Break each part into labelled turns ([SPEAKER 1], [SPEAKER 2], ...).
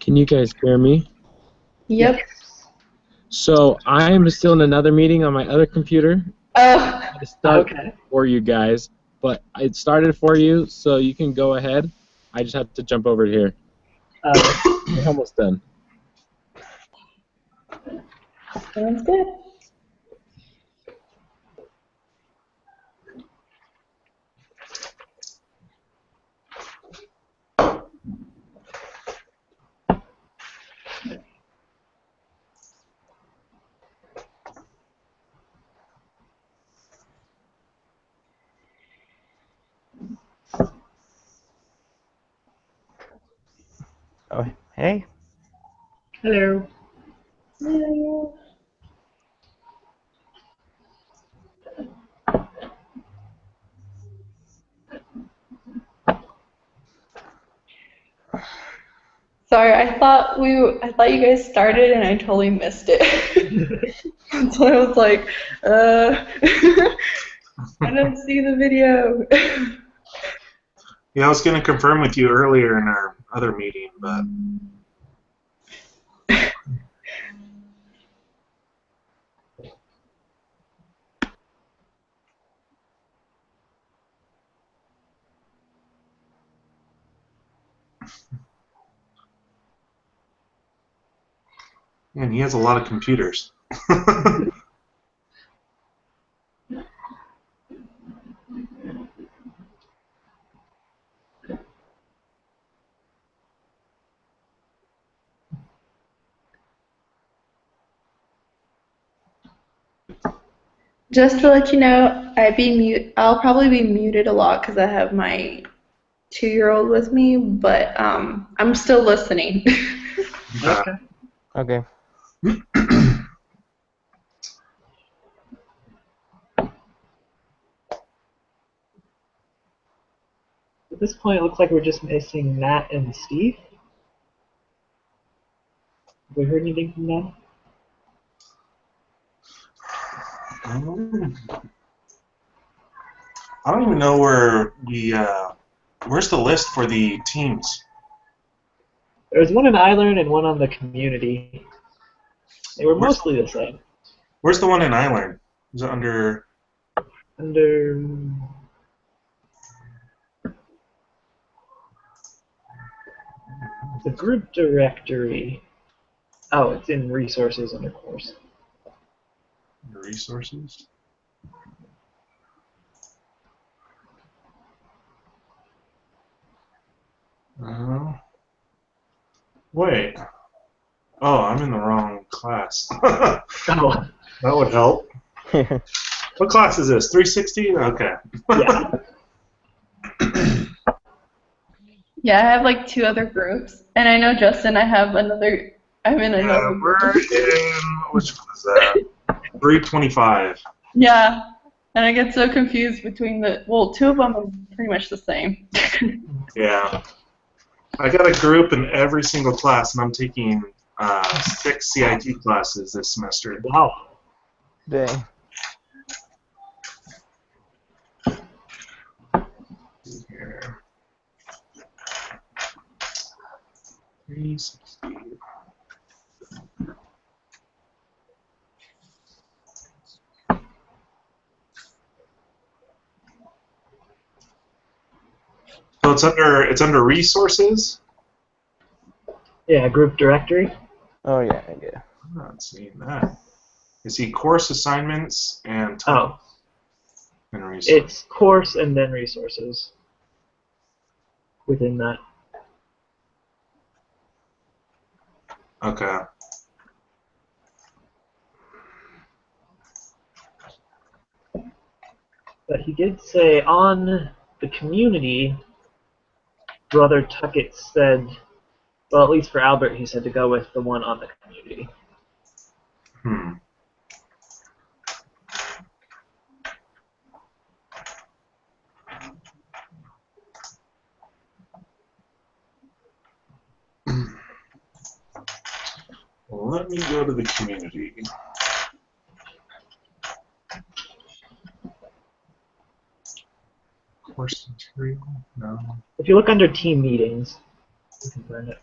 [SPEAKER 1] Can you guys hear me?
[SPEAKER 2] Yep.
[SPEAKER 1] So I am still in another meeting on my other computer.
[SPEAKER 2] Oh,
[SPEAKER 1] I had to start
[SPEAKER 2] okay.
[SPEAKER 1] for you guys, but it started for you, so you can go ahead. I just have to jump over here. We're almost done.
[SPEAKER 2] Sounds good.
[SPEAKER 3] Oh, hey.
[SPEAKER 2] Hello. Hello. Sorry, I thought you guys started and I totally missed it. So I was like, I don't see the video.
[SPEAKER 4] Yeah, I was going to confirm with you earlier in our other meeting, but... Man, he has a lot of computers.
[SPEAKER 2] Just to let you know, I'll probably be muted a lot because I have my 2-year-old with me, but I'm still listening.
[SPEAKER 3] Okay. Okay.
[SPEAKER 5] At this point, it looks like we're just missing Matt and Steve. Have we heard anything from them?
[SPEAKER 4] I don't even know where where's the list for the teams?
[SPEAKER 5] There's one in iLearn and one on the community. They were mostly the same.
[SPEAKER 4] Where's the one in iLearn? Is it under...
[SPEAKER 5] Under... the group directory. Oh, it's in resources under course.
[SPEAKER 4] Resources? Wait. Oh, I'm in the wrong class.
[SPEAKER 5] Oh.
[SPEAKER 4] That would help. What class is this? 360? Okay.
[SPEAKER 5] Yeah.
[SPEAKER 2] Yeah, I have like 2 other groups, and I know Justin. I'm in another.
[SPEAKER 4] We're in, which one is that? 325.
[SPEAKER 2] Yeah, and I get so confused between 2 of them are pretty much the same.
[SPEAKER 4] Yeah. I got a group in every single class, and I'm taking 6 CIT classes this semester.
[SPEAKER 5] Wow.
[SPEAKER 3] Dang.
[SPEAKER 4] Here. 360. So it's under resources.
[SPEAKER 5] Yeah, group directory.
[SPEAKER 3] Oh, yeah, yeah.
[SPEAKER 4] I'm not seeing that. You see course assignments and
[SPEAKER 5] Oh.
[SPEAKER 4] And resources.
[SPEAKER 5] It's course and then resources within that.
[SPEAKER 4] Okay.
[SPEAKER 5] But he did say on the community, Brother Tuckett said, well, at least for Albert, he said to go with the one on the community.
[SPEAKER 4] Well, let me go to the community. Course material? No.
[SPEAKER 5] If you look under team meetings, you can find it.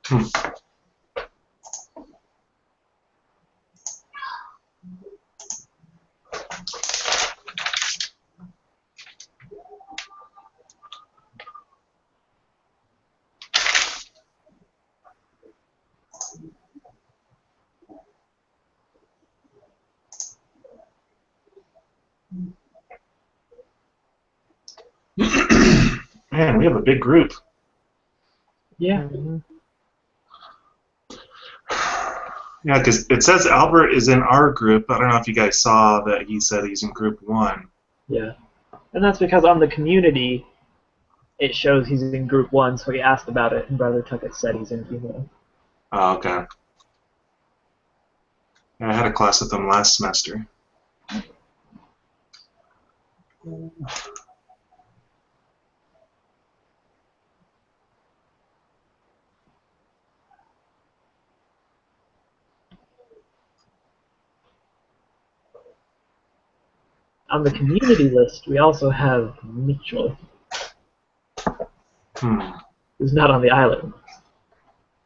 [SPEAKER 4] Hmm. Man, we have a big group.
[SPEAKER 5] Yeah.
[SPEAKER 3] Mhm.
[SPEAKER 4] Yeah, because it says Albert is in our group. I don't know if you guys saw that he said he's in group 1.
[SPEAKER 5] Yeah. And that's because on the community, it shows he's in group 1, so he asked about it, and Brother Tuckett said he's in group 1.
[SPEAKER 4] Oh, okay. Yeah, I had a class with him last semester.
[SPEAKER 5] On the community list, we also have Mitchell,
[SPEAKER 4] Hmm.
[SPEAKER 5] who's not on the island.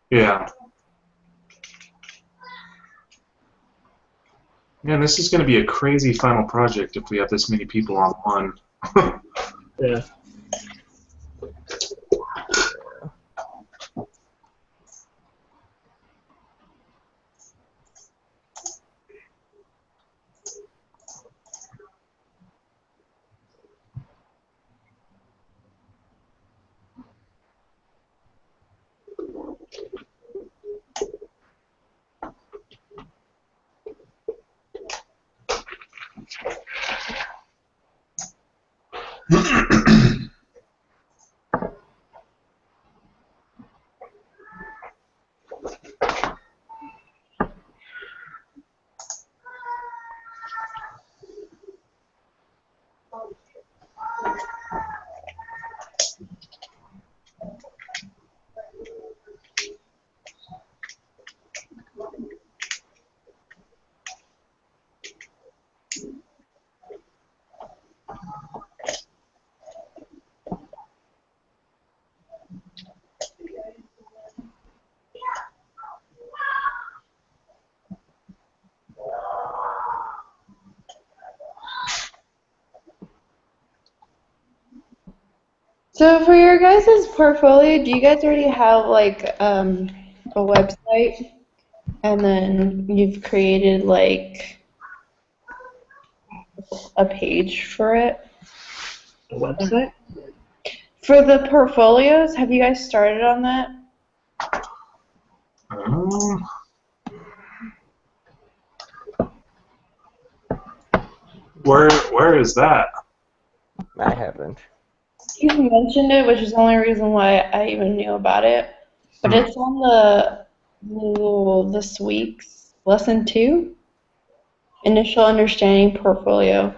[SPEAKER 4] Yeah. Man, this is going to be a crazy final project if we have this many people on one.
[SPEAKER 5] Yeah.
[SPEAKER 2] So for your guys' portfolio, do you guys already have like a website, and then you've created like a page for it?
[SPEAKER 5] A website?
[SPEAKER 2] For the portfolios, have you guys started on that?
[SPEAKER 4] Um, where is that?
[SPEAKER 3] I haven't.
[SPEAKER 2] You mentioned it, which is the only reason why I even knew about it. But it's on this week's lesson 2, initial understanding portfolio.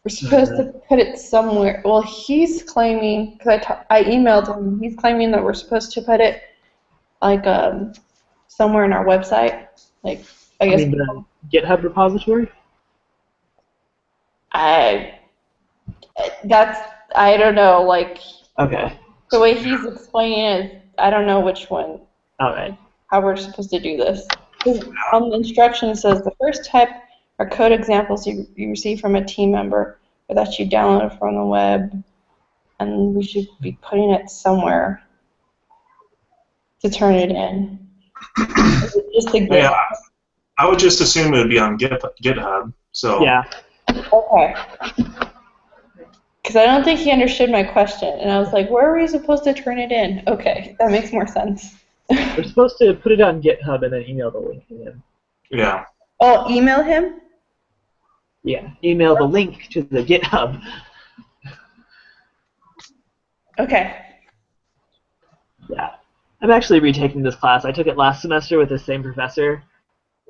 [SPEAKER 2] We're supposed to put it somewhere. Well, he's claiming, because I emailed him, he's claiming that we're supposed to put it like somewhere in our website. Like, I
[SPEAKER 5] I
[SPEAKER 2] guess
[SPEAKER 5] mean, the GitHub repository?
[SPEAKER 2] I don't know, like
[SPEAKER 5] Okay.
[SPEAKER 2] the way he's explaining it, I don't know which one,
[SPEAKER 5] Alright.
[SPEAKER 2] how we're supposed to do this. 'Cause on the instruction it says the first type are code examples you receive from a team member or that you download from the web, and we should be putting it somewhere to turn it in. Is it just a
[SPEAKER 4] Yeah,
[SPEAKER 2] GitHub?
[SPEAKER 4] I would just assume it would be on GitHub. So
[SPEAKER 5] Yeah.
[SPEAKER 2] Okay. Because I don't think he understood my question, and I was like, where are we supposed to turn it in? Okay, that makes more sense.
[SPEAKER 5] We're supposed to put it on GitHub and then email the link to him.
[SPEAKER 4] yeah.
[SPEAKER 2] Oh, email him?
[SPEAKER 5] Yeah. Email the link to the GitHub.
[SPEAKER 2] Okay.
[SPEAKER 5] Yeah. I'm actually retaking this class. I took it last semester with the same professor,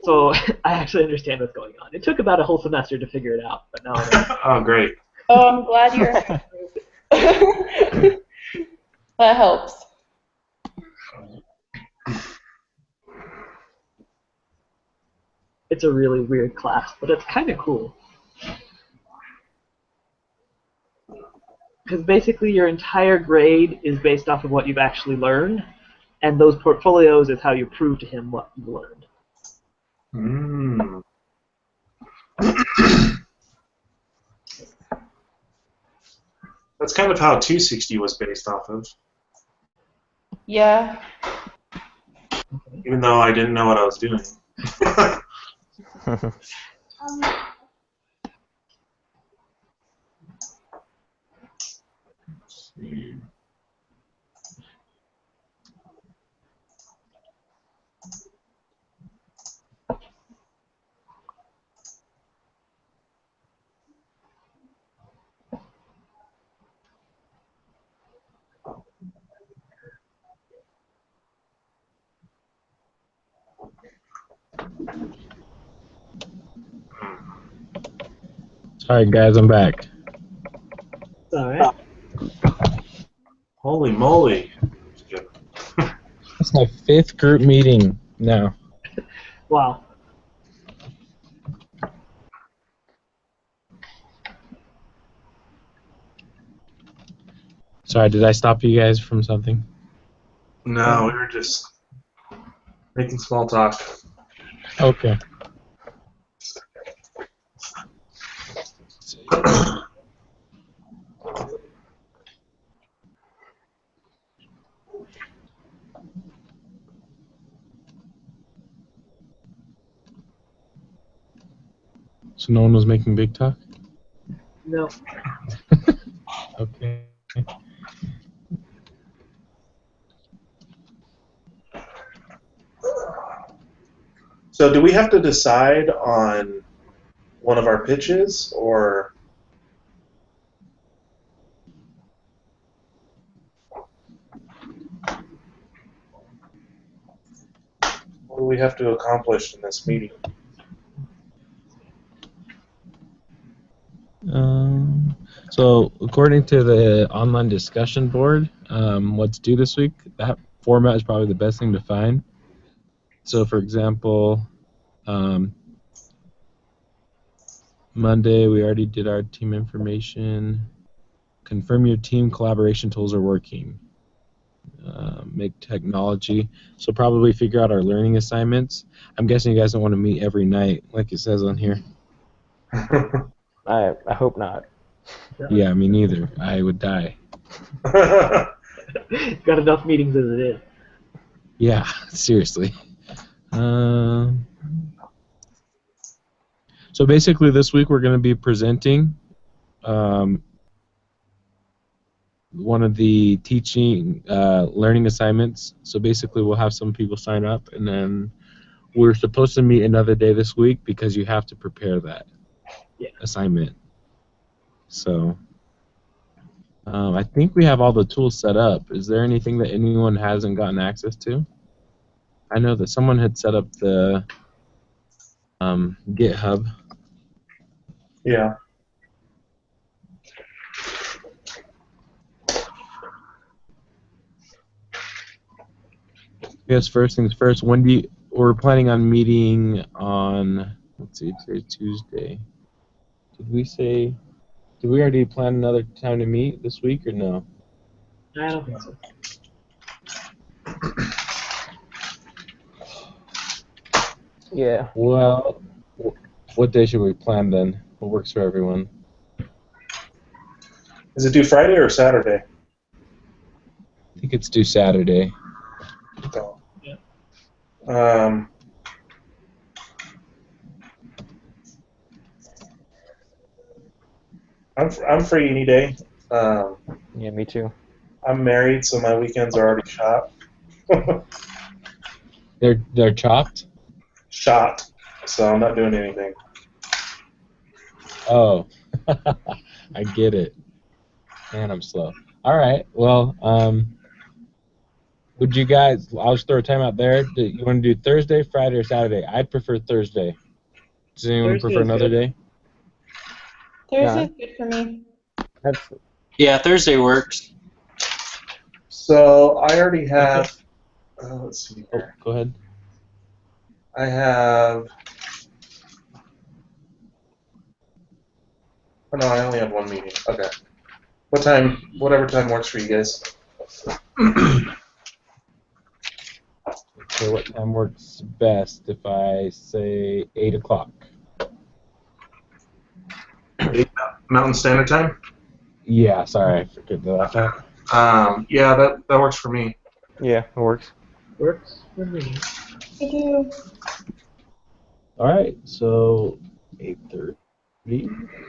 [SPEAKER 5] so I actually understand what's going on. It took about a whole semester to figure it out, but now I know.
[SPEAKER 4] Oh, great.
[SPEAKER 2] Oh, I'm glad you're. That helps.
[SPEAKER 5] It's a really weird class, but it's kind of cool. Because basically your entire grade is based off of what you've actually learned, and those portfolios is how you prove to him what you learned.
[SPEAKER 4] Mm. That's kind of how 260 was based off of,
[SPEAKER 2] Yeah.
[SPEAKER 4] even though I didn't know what I was doing.
[SPEAKER 1] Sorry, guys, I'm back.
[SPEAKER 5] All right.
[SPEAKER 4] Holy moly.
[SPEAKER 1] That's my 5th group meeting now.
[SPEAKER 5] Wow.
[SPEAKER 1] Sorry, did I stop you guys from something?
[SPEAKER 4] No, we were just making small talk.
[SPEAKER 1] Okay. So no one was making big talk?
[SPEAKER 5] No.
[SPEAKER 1] Okay.
[SPEAKER 4] So do we have to decide on one of our pitches, or what do we have to accomplish in this meeting?
[SPEAKER 1] So according to the online discussion board, what's due this week, that format is probably the best thing to find. So for example, Monday we already did our team information. Confirm your team collaboration tools are working. Make technology. So probably figure out our learning assignments. I'm guessing you guys don't want to meet every night like it says on here.
[SPEAKER 3] I hope not.
[SPEAKER 1] Yeah, me neither. I would die.
[SPEAKER 5] Got enough meetings as it is.
[SPEAKER 1] Yeah, seriously. So basically this week we're going to be presenting one of the teaching learning assignments. So basically we'll have some people sign up, and then we're supposed to meet another day this week because you have to prepare that assignment. So I think we have all the tools set up. Is there anything that anyone hasn't gotten access to? I know that someone had set up the GitHub.
[SPEAKER 4] Yeah.
[SPEAKER 1] I guess first things first, we're planning on meeting on, let's see, today's Tuesday. Did we already plan another time to meet this week or no?
[SPEAKER 5] I don't think so.
[SPEAKER 3] Yeah.
[SPEAKER 1] Well, what day should we plan then? What works for everyone?
[SPEAKER 4] Is it due Friday or Saturday?
[SPEAKER 1] I think it's due Saturday.
[SPEAKER 4] Oh.
[SPEAKER 5] Yeah.
[SPEAKER 4] I'm free any day.
[SPEAKER 3] Yeah, me too.
[SPEAKER 4] I'm married, so my weekends are already shot.
[SPEAKER 1] They're chopped?
[SPEAKER 4] Shot. So I'm not doing anything.
[SPEAKER 1] Oh, I get it. Man, I'm slow. All right. Well, would you guys? I'll just throw a time out there. Do you want to do Thursday, Friday, or Saturday? I'd prefer Thursday. Does anyone
[SPEAKER 5] Thursday
[SPEAKER 1] prefer
[SPEAKER 5] is
[SPEAKER 1] another
[SPEAKER 5] good.
[SPEAKER 1] day?
[SPEAKER 2] Thursday's good for me.
[SPEAKER 3] That's
[SPEAKER 6] Yeah, Thursday works.
[SPEAKER 4] So I already have. Let's see
[SPEAKER 1] Oh,
[SPEAKER 4] here.
[SPEAKER 1] go ahead.
[SPEAKER 4] I have. Oh, no, I only have one meeting. Okay. What time? Whatever time works for you guys.
[SPEAKER 1] time works best if I say 8 o'clock?
[SPEAKER 4] 8 Mountain Standard Time?
[SPEAKER 1] Yeah, sorry, I forget that.
[SPEAKER 4] Yeah, that works for me.
[SPEAKER 3] Yeah, it works.
[SPEAKER 5] Works for me.
[SPEAKER 2] I do.
[SPEAKER 1] All right, so 8:30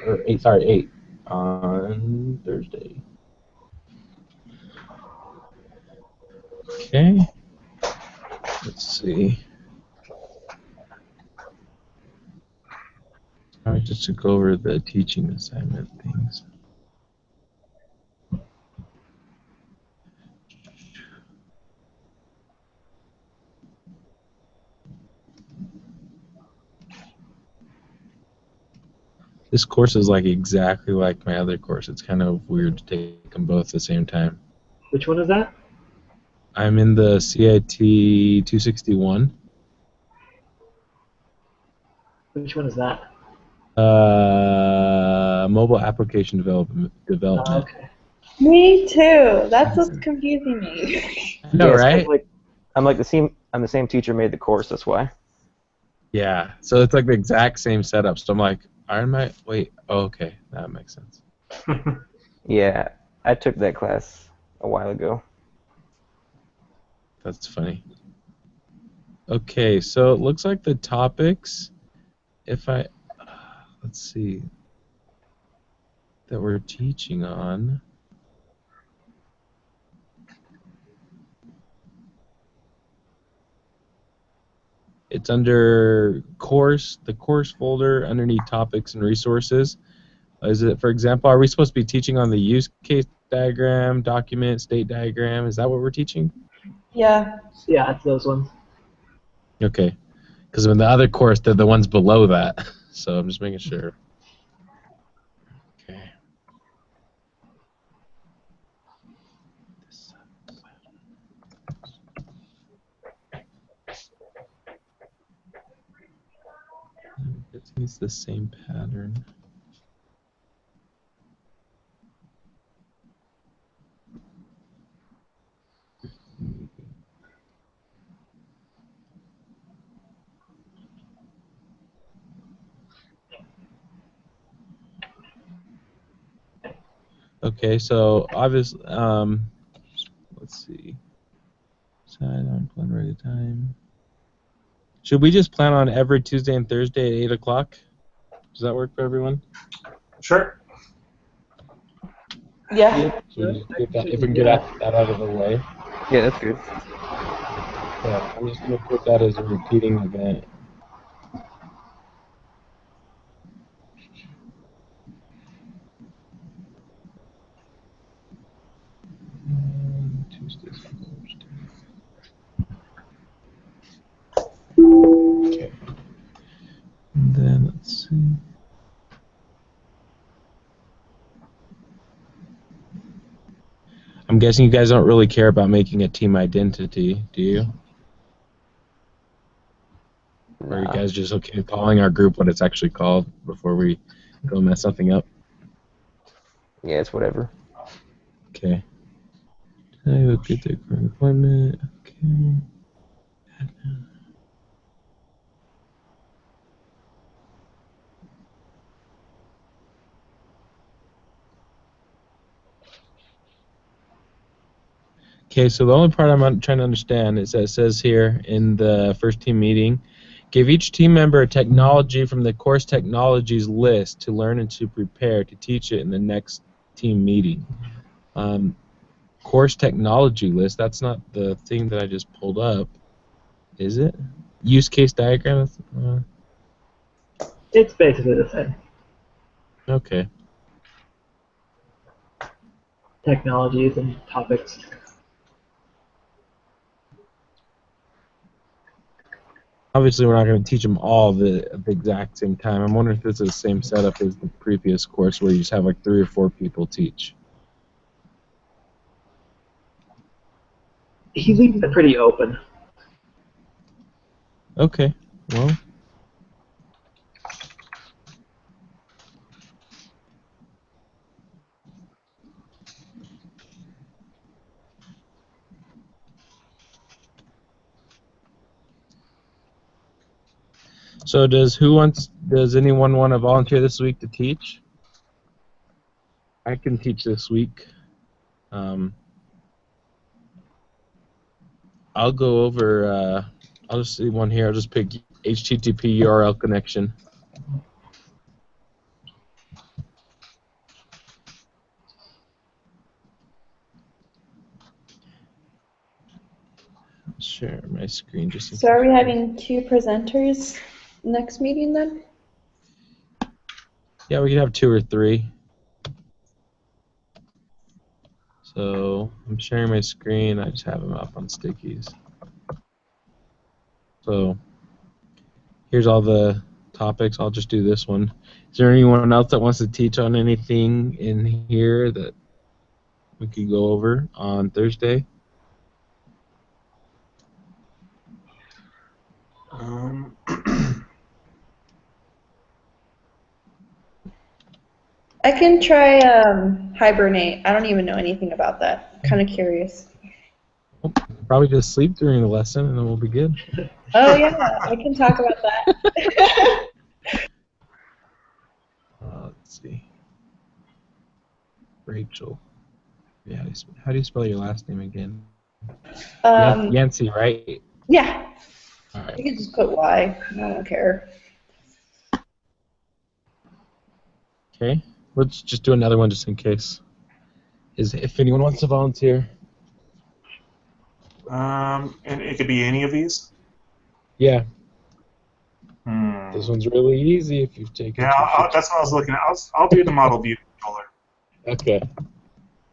[SPEAKER 1] or 8. Sorry, 8 on Thursday. Okay. Let's see. All right, just to go over the teaching assignment things. This course is like exactly like my other course. It's kind of weird to take them both at the same time.
[SPEAKER 5] Which one is that?
[SPEAKER 1] I'm in the CIT 261.
[SPEAKER 5] Which one is that?
[SPEAKER 1] Mobile application development.
[SPEAKER 5] Okay.
[SPEAKER 2] Me too. That's what's confusing me.
[SPEAKER 1] I know,
[SPEAKER 3] Yeah, it's 'cause,
[SPEAKER 1] right?
[SPEAKER 3] like I'm the same teacher made the course. That's why.
[SPEAKER 1] Yeah. So it's like the exact same setup. So I'm like, wait. Oh, okay, that makes sense.
[SPEAKER 3] Yeah, I took that class a while ago.
[SPEAKER 1] That's funny. Okay, so it looks like the topics, if I, let's see, that we're teaching on. It's under course, the course folder underneath topics and resources. Is it, for example, are we supposed to be teaching on the use case diagram, document, state diagram? Is that what we're teaching?
[SPEAKER 2] Yeah.
[SPEAKER 5] Yeah, it's those ones.
[SPEAKER 1] Okay, because in the other course, they're the ones below that. So I'm just making sure. Okay. It's the same pattern. Okay, so obviously, let's see. Decide on plan ready time. Should we just plan on every Tuesday and Thursday at 8 o'clock? Does that work for everyone?
[SPEAKER 4] Sure.
[SPEAKER 2] Yeah.
[SPEAKER 1] Should we just get that, if we
[SPEAKER 5] Should
[SPEAKER 1] can
[SPEAKER 5] do
[SPEAKER 1] get
[SPEAKER 5] that.
[SPEAKER 1] that out of the way?
[SPEAKER 3] Yeah, that's good.
[SPEAKER 1] Yeah, I'm just going to put that as a repeating event. Tuesdays and Thursdays. Okay. And then let's see. I'm guessing you guys don't really care about making a team identity, do you? Or are you
[SPEAKER 3] Nah.
[SPEAKER 1] guys just okay calling our group what it's actually called before we go mess something up?
[SPEAKER 3] Yeah, it's whatever.
[SPEAKER 1] Okay. I will get the current appointment. Okay. Okay, so the only part trying to understand is that it says here in the first team meeting, give each team member a technology from the course technologies list to learn and to prepare to teach it in the next team meeting. Course technology list, that's not the thing that I just pulled up, is it? Use case diagram?
[SPEAKER 5] It's basically the same.
[SPEAKER 1] Okay.
[SPEAKER 5] Technologies and topics.
[SPEAKER 1] Obviously, we're not going to teach them all at the exact same time. I'm wondering if this is the same setup as the previous course where you just have like 3 or 4 people teach.
[SPEAKER 5] He leaves it pretty open.
[SPEAKER 1] Okay, well. So does anyone want to volunteer this week to teach? I can teach this week. I'll go over. I'll just see one here. I'll just pick HTTP URL connection. Share my screen just in
[SPEAKER 2] So are we
[SPEAKER 1] case.
[SPEAKER 2] having 2 presenters next meeting then?
[SPEAKER 1] Yeah, we can have 2 or 3. So I'm sharing my screen. I just have them up on stickies. So here's all the topics. I'll just do this one. Is there anyone else that wants to teach on anything in here that we could go over on Thursday?
[SPEAKER 2] I can try Hibernate. I don't even know anything about that. Kind of curious.
[SPEAKER 1] Probably just sleep during the lesson and then we'll be good.
[SPEAKER 2] Oh yeah, I can talk about that.
[SPEAKER 1] Let's see. Rachel. Yeah, how do you spell your last name again? Yancey, right?
[SPEAKER 2] Yeah.
[SPEAKER 1] All right.
[SPEAKER 2] You can just put Y. I don't care.
[SPEAKER 1] Okay. Let's just do another one just in case. If anyone wants to volunteer.
[SPEAKER 4] And it could be any of these?
[SPEAKER 1] Yeah.
[SPEAKER 4] Hmm.
[SPEAKER 1] This one's really easy if you've taken
[SPEAKER 4] that's what I was looking at. I'll do the model view controller.
[SPEAKER 1] Okay.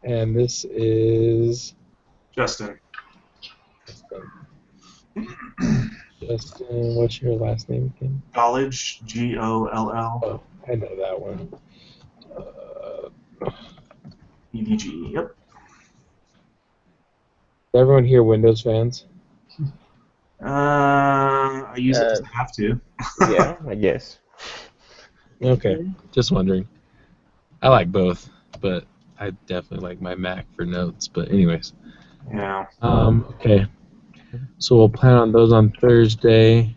[SPEAKER 1] And this is
[SPEAKER 4] Justin.
[SPEAKER 1] Justin, what's your last name again?
[SPEAKER 4] College, Goll.
[SPEAKER 1] Oh, I know that one.
[SPEAKER 4] EDG, yep.
[SPEAKER 1] Is everyone here Windows fans?
[SPEAKER 4] I use it because I have to.
[SPEAKER 3] Yeah, I guess.
[SPEAKER 1] Okay, just wondering. I like both, but I definitely like my Mac for notes. But anyways.
[SPEAKER 4] Yeah.
[SPEAKER 1] Okay. So we'll plan on those on Thursday.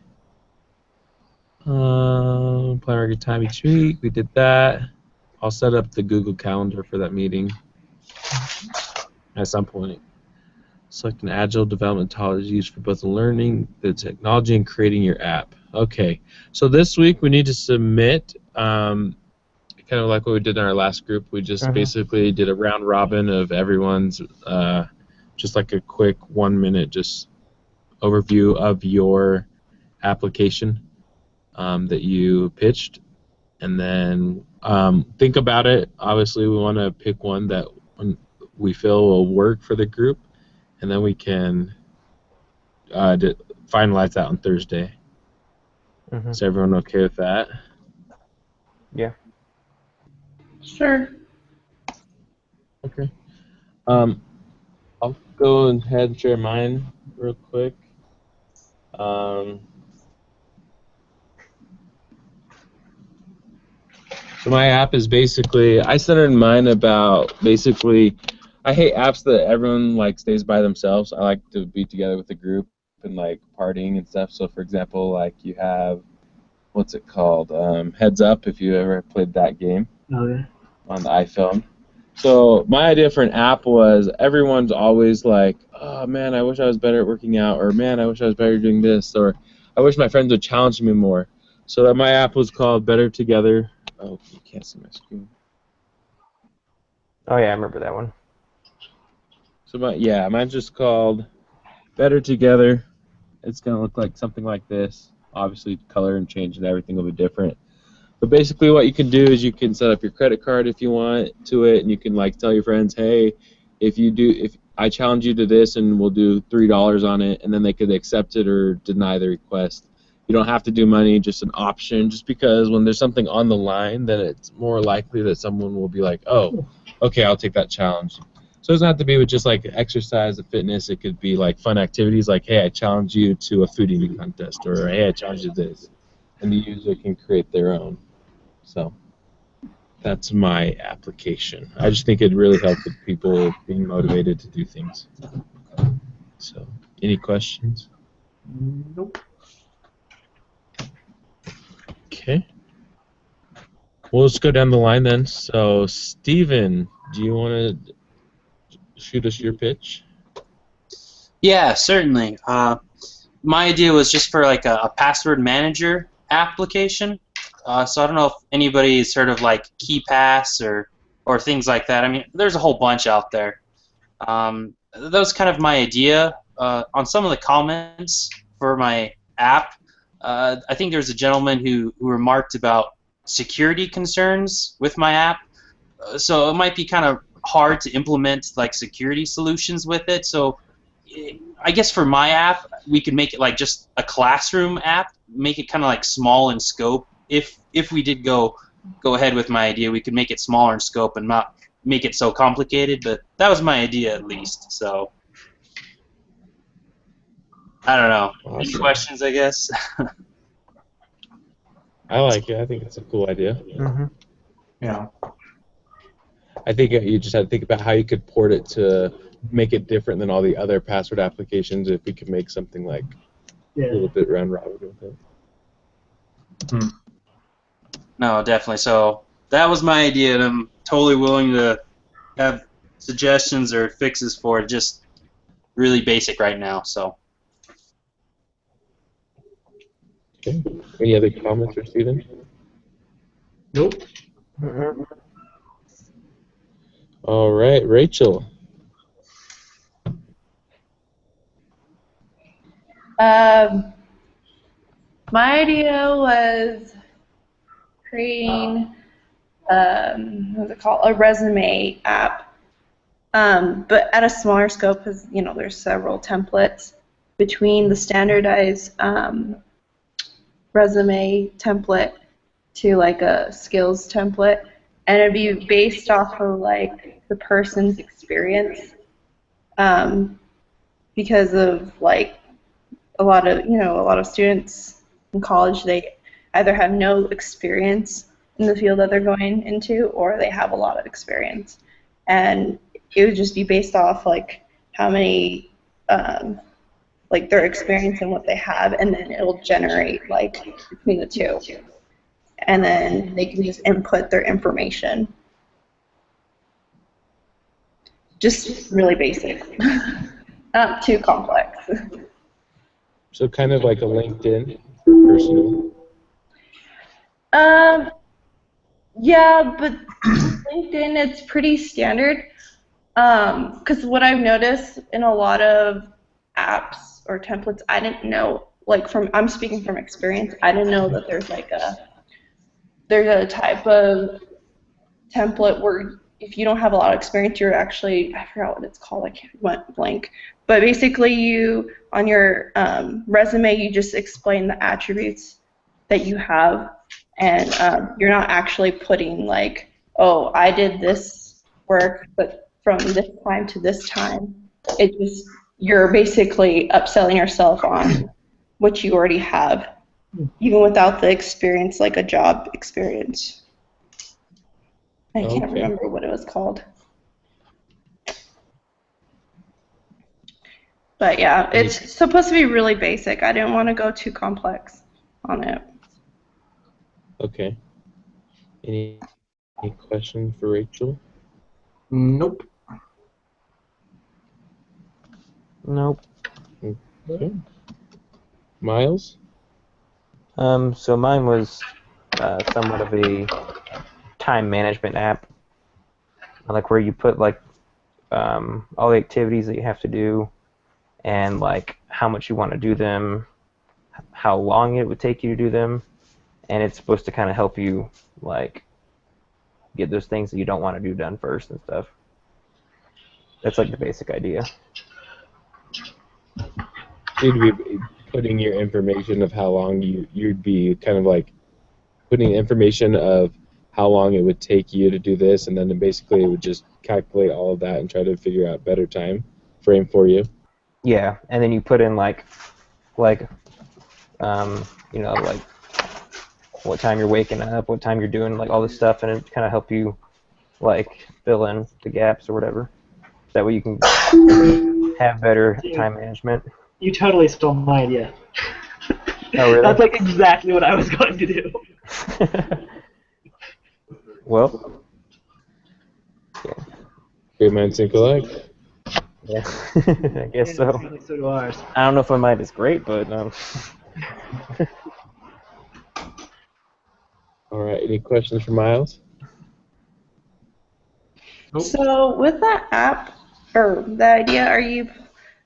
[SPEAKER 1] Plan our good time each week. We did that. I'll set up the Google Calendar for that meeting at some point. Select an agile development methodology used for both learning the technology and creating your app. Okay. So this week we need to submit, kind of like what we did in our last group. We just basically did a round robin of everyone's, just like a quick 1 minute just overview of your application that you pitched, and then think about it. Obviously, we want to pick one that we feel will work for the group, and then we can finalize that on Thursday. Is everyone okay with that?
[SPEAKER 3] Yeah.
[SPEAKER 2] Sure.
[SPEAKER 1] Okay. I'll go ahead and share mine real quick. So my app is basically, I centered mine about basically, I hate apps that everyone like stays by themselves. I like to be together with a group and like partying and stuff. So for example, like you have, what's it called? Heads Up, if you ever played that game on the iPhone. So my idea for an app was everyone's always like, oh man, I wish I was better at working out, or man, I wish I was better at doing this, or I wish my friends would challenge me more. So that my app was called Better Together. Oh, you can't see my screen.
[SPEAKER 3] Oh yeah, I remember that one.
[SPEAKER 1] So mine's just called Better Together. It's gonna look like something like this. Obviously, color and change and everything will be different. But basically, what you can do is you can set up your credit card if you want to it, and you can like tell your friends, hey, if I challenge you to this, and we'll do $3 on it, and then they could accept it or deny the request. You don't have to do money, just an option. Just because when there's something on the line, then it's more likely that someone will be like, oh, okay, I'll take that challenge. So it doesn't have to be with just like exercise or fitness. It could be like fun activities, like hey, I challenge you to a food eating contest, or hey, I challenge you to this, and the user can create their own. So that's my application. I just think it really helps with people being motivated to do things. So, any questions?
[SPEAKER 4] Nope.
[SPEAKER 1] Okay. Well, let's go down the line then. So, Steven, do you want to shoot us your pitch?
[SPEAKER 6] Yeah, certainly. My idea was just for like a password manager application. So I don't know if anybody's heard of like KeyPass or things like that. I mean, there's a whole bunch out there. That was kind of my idea. On some of the comments for my app, I think there was a gentleman who remarked about security concerns with my app. So it might be kind of hard to implement like security solutions with it. So I guess for my app, we could make it like just a classroom app, make it kind of like small in scope. If we did go ahead with my idea, we could make it smaller in scope and not make it so complicated. But that was my idea at least. So I don't know.
[SPEAKER 1] Awesome.
[SPEAKER 6] Any questions? I guess.
[SPEAKER 1] I like it. I think it's a cool idea.
[SPEAKER 3] Mm-hmm.
[SPEAKER 4] Yeah.
[SPEAKER 1] I think you just have to think about how you could port it to make it different than all the other password applications. If we could make something like a little bit round robin with it.
[SPEAKER 6] No, definitely. So that was my idea, and I'm totally willing to have suggestions or fixes for it. Just really basic right now. So.
[SPEAKER 1] Okay. Any other comments for Steven?
[SPEAKER 4] Nope.
[SPEAKER 3] Mm-hmm.
[SPEAKER 1] All right, Rachel.
[SPEAKER 2] My idea was creating what's it called? A resume app, but at a smaller scope because there's several templates between the standardized resume template to like a skills template, and it'd be based off of like the person's experience, because of like a lot of students in college, they either have no experience in the field that they're going into, or they have a lot of experience, and it would just be based off like how many like their experience and what they have, and then it'll generate like between the two, and then they can just input their information. Just really basic, not too complex.
[SPEAKER 1] So kind of like a LinkedIn personal.
[SPEAKER 2] Yeah, but LinkedIn, it's pretty standard. Because what I've noticed in a lot of apps or templates, I didn't know, like I'm speaking from experience, I didn't know that there's a type of template where if you don't have a lot of experience, you're actually, I forgot what it's called, went blank. But basically on your resume, you just explain the attributes that you have, and you're not actually putting like, oh, I did this work, but from this time to this time. You're basically upselling yourself on what you already have, even without the experience, like a job experience. I can't remember what it was called. But yeah, it's supposed to be really basic. I didn't want to go too complex on it.
[SPEAKER 1] Okay. Any question for Rachel?
[SPEAKER 4] Nope.
[SPEAKER 3] Nope.
[SPEAKER 1] Okay. Miles?
[SPEAKER 3] So mine was somewhat of a time management app, like where you put like all the activities that you have to do, and like how much you want to do them, how long it would take you to do them, and it's supposed to kind of help you like get those things that you don't want to do done first and stuff. That's like the basic idea.
[SPEAKER 1] So you'd be putting your information of how long you'd be kind of like putting information of how long it would take you to do this, and then basically it would just calculate all of that and try to figure out better time frame for you.
[SPEAKER 3] Yeah, and then you put in like like what time you're waking up, what time you're doing like all this stuff, and it kind of help you like fill in the gaps or whatever. That way you can have better time management.
[SPEAKER 5] You totally stole my idea.
[SPEAKER 3] Oh, really?
[SPEAKER 5] That's like exactly what I was going to do.
[SPEAKER 3] Well,
[SPEAKER 1] Great minds think alike.
[SPEAKER 3] yeah, I guess
[SPEAKER 5] And
[SPEAKER 3] so.
[SPEAKER 5] apparently so do ours.
[SPEAKER 3] I don't know if my mind is great, but
[SPEAKER 1] All right. Any questions for Miles?
[SPEAKER 2] So with that app or the idea,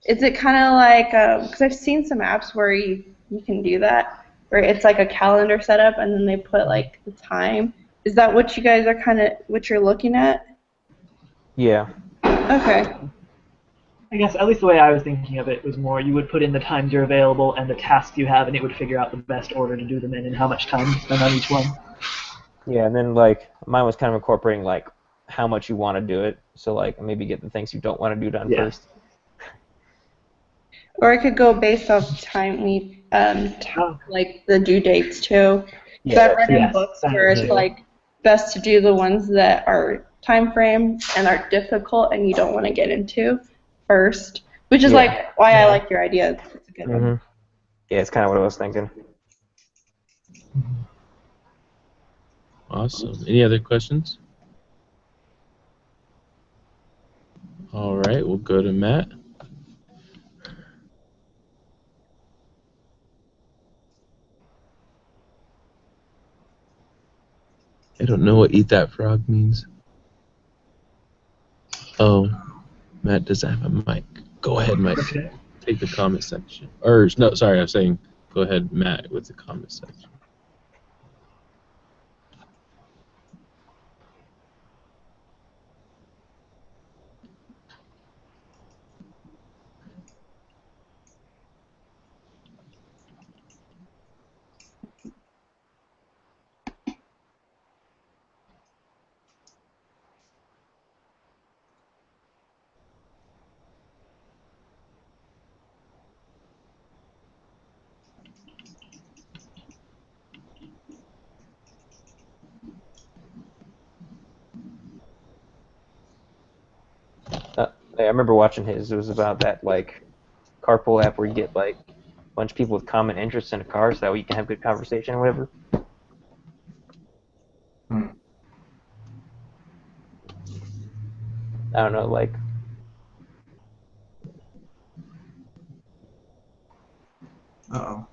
[SPEAKER 2] is it kind of like, because I've seen some apps where you can do that, where it's like a calendar setup and then they put like the time. Is that what you guys are what you're looking at?
[SPEAKER 3] yeah.
[SPEAKER 2] Okay.
[SPEAKER 5] I guess at least the way I was thinking of it was more you would put in the times you're available and the tasks you have, and it would figure out the best order to do them in and how much time to spend on each one.
[SPEAKER 3] Yeah, and then like mine was kind of incorporating like how much you want to do it. So like maybe get the things you don't want to do done
[SPEAKER 5] Yeah.
[SPEAKER 3] first.
[SPEAKER 2] Or it could go based off time like the due dates too. Because
[SPEAKER 3] Yeah,
[SPEAKER 2] I've read in
[SPEAKER 5] yes,
[SPEAKER 2] books
[SPEAKER 5] that
[SPEAKER 2] where it's
[SPEAKER 5] too.
[SPEAKER 2] like best to do the ones that are time frame and are difficult and you don't want to get into first. Which is
[SPEAKER 3] Yeah.
[SPEAKER 2] like why I like your idea. It's a good one.
[SPEAKER 3] Mhm. Yeah, it's kind of what I was thinking.
[SPEAKER 1] Awesome. Any other questions? All right. We'll go to Matt. I don't know what "eat that frog" means. Oh, Matt doesn't have a mic. Go ahead, Mike.
[SPEAKER 5] Okay.
[SPEAKER 1] Take the comment section. Or no, sorry, I was saying go ahead, Matt, with the comment section.
[SPEAKER 3] I remember watching his. It was about that like carpool app where you get like a bunch of people with common interests in a car, so that way you can have good conversation or whatever.
[SPEAKER 4] Hmm.
[SPEAKER 3] I don't know, like
[SPEAKER 4] Uh-oh.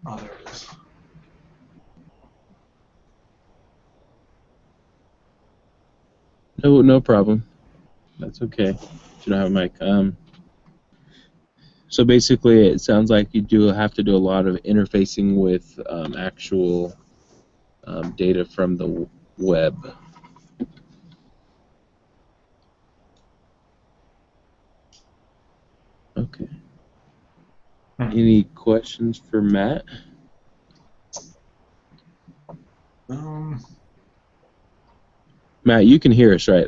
[SPEAKER 4] Oh, there it is.
[SPEAKER 1] No problem. That's okay. If you don't have a mic. So basically, it sounds like you do have to do a lot of interfacing with actual data from the web. Okay. Any questions for Matt?
[SPEAKER 4] Um,
[SPEAKER 1] Matt, you can hear us, right?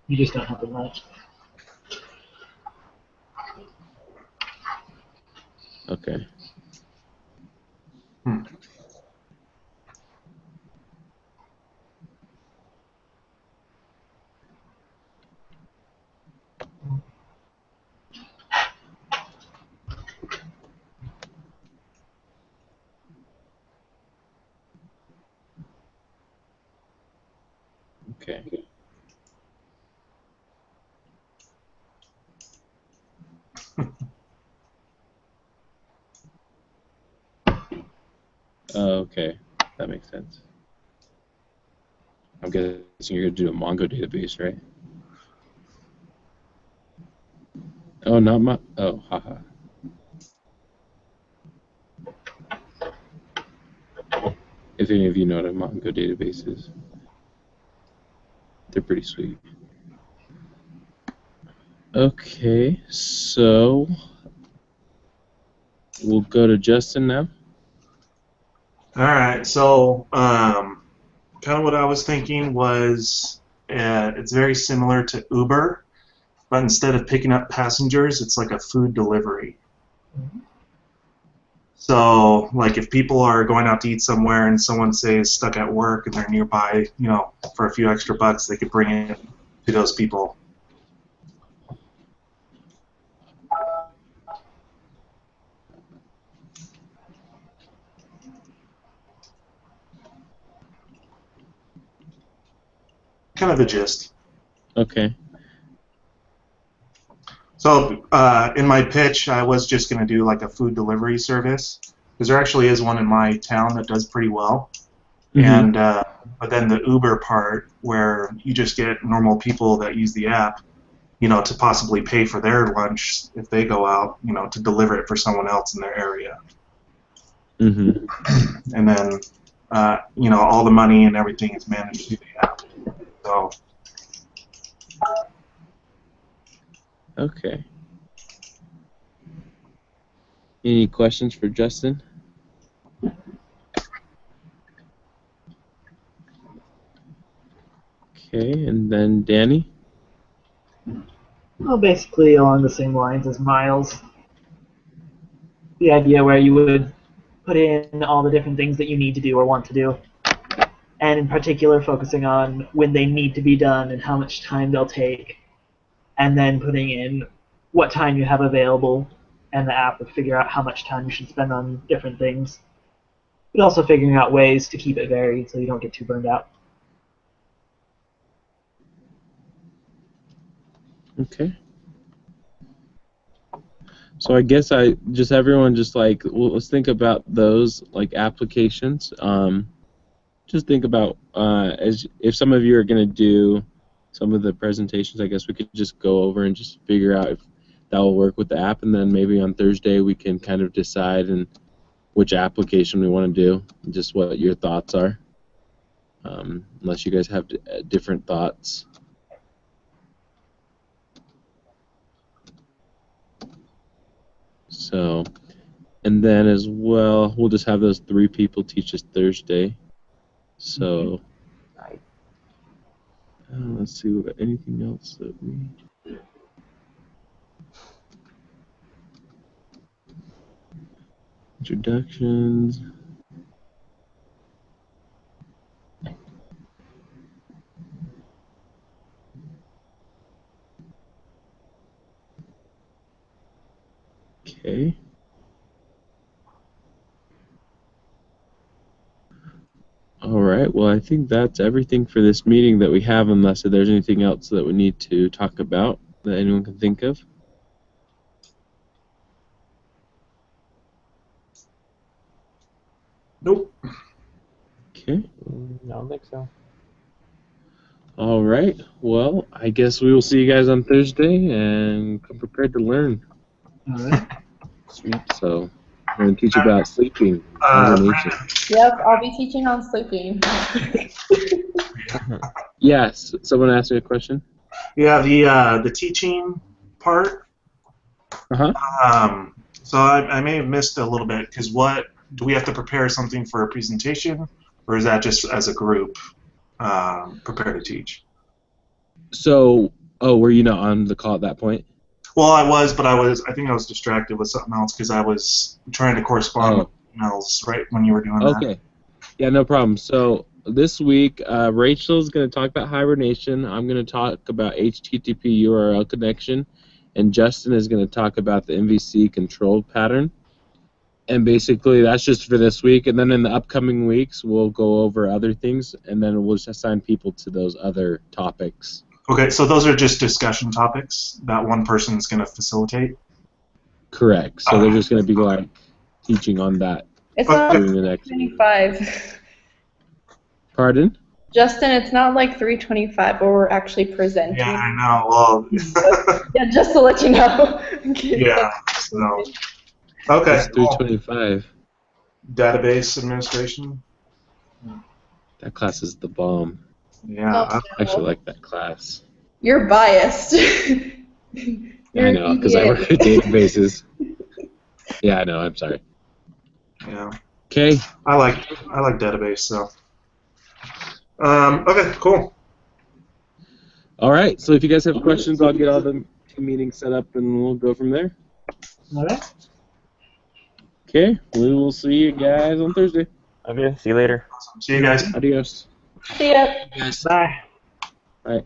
[SPEAKER 5] You just don't have the mic.
[SPEAKER 1] Okay.
[SPEAKER 4] hmm.
[SPEAKER 1] Okay. Okay. That makes sense. I'm guessing you're going to do a Mongo database, right? Oh, not my. Oh, haha. If any of you know what a Mongo database is, they're pretty sweet. Okay, so we'll go to Justin now.
[SPEAKER 4] All right. So, kind of what I was thinking was it's very similar to Uber, but instead of picking up passengers, it's like a food delivery. So, like, if people are going out to eat somewhere and someone, say, is stuck at work and they're nearby, you know, for a few extra bucks, they could bring it to those people. Kind of the gist.
[SPEAKER 1] Okay.
[SPEAKER 4] So, in my pitch, I was just going to do like a food delivery service, because there actually is one in my town that does pretty well. And but then the Uber part, where you just get normal people that use the app, you know, to possibly pay for their lunch if they go out, you know, to deliver it for someone else in their area.
[SPEAKER 1] Mm-hmm.
[SPEAKER 4] And then, you know, all the money and everything is managed through the app. So,
[SPEAKER 1] Okay. Any questions for Justin? Okay, and then Danny?
[SPEAKER 5] Well, basically along the same lines as Miles. The idea where you would put in all the different things that you need to do or want to do, and in particular focusing on when they need to be done and how much time they'll take, and then putting in what time you have available, and the app would figure out how much time you should spend on different things, but also figuring out ways to keep it varied so you don't get too burned out.
[SPEAKER 1] Okay. So I guess everyone just like, well, let's think about those like applications. Just think about as if some of you are going to do some of the presentations, I guess we could just go over and just figure out if that will work with the app, and then maybe on Thursday we can kind of decide and which application we want to do, and just what your thoughts are. Unless you guys have different thoughts. So, and then as well, we'll just have those 3 people teach us Thursday. So, let's see, what anything else that we... Introductions. Okay. All right. Well, I think that's everything for this meeting that we have, unless there's anything else that we need to talk about that anyone can think of.
[SPEAKER 4] nope.
[SPEAKER 1] Okay.
[SPEAKER 3] I don't think so.
[SPEAKER 1] All right. Well, I guess we will see you guys on Thursday, and come prepared to learn.
[SPEAKER 5] All right.
[SPEAKER 3] Sweet.
[SPEAKER 1] So, we're going to teach about sleeping.
[SPEAKER 4] Brandon,
[SPEAKER 2] Yep, I'll be teaching on sleeping.
[SPEAKER 1] Yes. Someone asked me a question.
[SPEAKER 4] yeah, the teaching part.
[SPEAKER 1] Uh-huh.
[SPEAKER 4] So I may have missed a little bit, because what do we have to prepare something for a presentation, or is that just as a group prepare to teach?
[SPEAKER 1] So, were you not on the call at that point?
[SPEAKER 4] Well, I was, but I think I was distracted with something else because I was trying to correspond with emails right when you were doing that.
[SPEAKER 1] Okay. Yeah, no problem. So this week, Rachel's going to talk about hibernation. I'm going to talk about HTTP URL connection, and Justin is going to talk about the MVC control pattern. And basically, that's just for this week. And then in the upcoming weeks, we'll go over other things, and then we'll just assign people to those other topics.
[SPEAKER 4] Okay, so those are just discussion topics that one person is going to facilitate?
[SPEAKER 1] Correct. So they're just going to be like teaching on that.
[SPEAKER 2] It's not
[SPEAKER 1] during the next
[SPEAKER 2] 325.
[SPEAKER 1] Pardon?
[SPEAKER 2] Justin, it's not like 325 where we're actually presenting.
[SPEAKER 4] Yeah, I know. Well,
[SPEAKER 2] Yeah, just to let you know.
[SPEAKER 4] yeah. So, okay.
[SPEAKER 1] It's 325.
[SPEAKER 4] Database administration.
[SPEAKER 1] That class is the bomb.
[SPEAKER 4] Yeah.
[SPEAKER 2] Oh,
[SPEAKER 1] I actually like that class.
[SPEAKER 2] You're biased.
[SPEAKER 1] I know, because I work with databases. Yeah, I know. I'm sorry.
[SPEAKER 4] Yeah.
[SPEAKER 1] Okay.
[SPEAKER 4] I like database. So. Okay. Cool.
[SPEAKER 1] All right. So if you guys have questions, I'll get all the meetings set up, and we'll go from there.
[SPEAKER 5] All right.
[SPEAKER 1] Okay. Okay, we will see you guys on Thursday.
[SPEAKER 3] Okay, see you later.
[SPEAKER 4] See you guys.
[SPEAKER 1] Adios.
[SPEAKER 2] See ya.
[SPEAKER 6] You guys
[SPEAKER 5] Bye.
[SPEAKER 1] Bye.